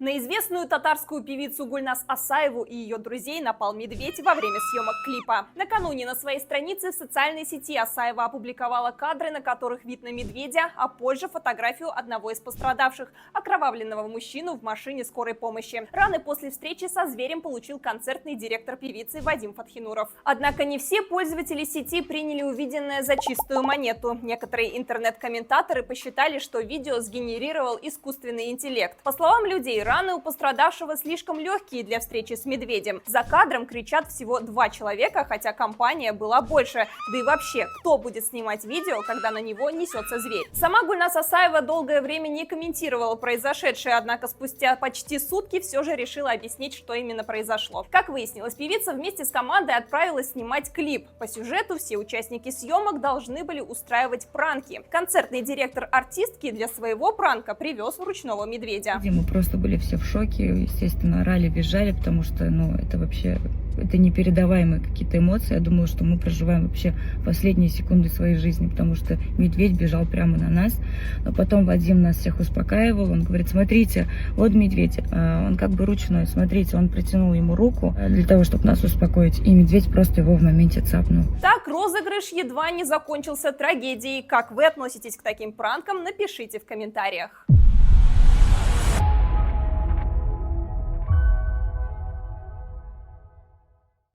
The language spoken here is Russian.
На известную татарскую певицу Гульназ Асаеву и ее друзей напал медведь во время съемок клипа. Накануне на своей странице в социальной сети Асаева опубликовала кадры, на которых видно медведя, а позже фотографию одного из пострадавших – окровавленного мужчину в машине скорой помощи. Раны после встречи со зверем получил концертный директор певицы Вадим Фатхинуров. Однако не все пользователи сети приняли увиденное за чистую монету. Некоторые интернет-комментаторы посчитали, что видео сгенерировал искусственный интеллект. По словам людей, раны у пострадавшего слишком легкие для встречи с медведем. За кадром кричат всего 2 человека, хотя компания была больше. Да и вообще, кто будет снимать видео, когда на него несется зверь? Сама Гульназ Асаева долгое время не комментировала произошедшее, однако спустя почти сутки все же решила объяснить, что именно произошло. Как выяснилось, певица вместе с командой отправилась снимать клип. По сюжету все участники съемок должны были устраивать пранки. Концертный директор артистки для своего пранка привез ручного медведя. Мы просто были все в шоке, естественно, орали, визжали, потому что, это вообще, это непередаваемые какие-то эмоции. Я думала, что мы проживаем вообще последние секунды своей жизни, потому что медведь бежал прямо на нас. Но потом Вадим нас всех успокаивал, он говорит: смотрите, вот медведь, он как бы ручной, смотрите, он протянул ему руку для того, чтобы нас успокоить, и медведь просто его в моменте цапнул. Так розыгрыш едва не закончился трагедией. Как вы относитесь к таким пранкам, напишите в комментариях.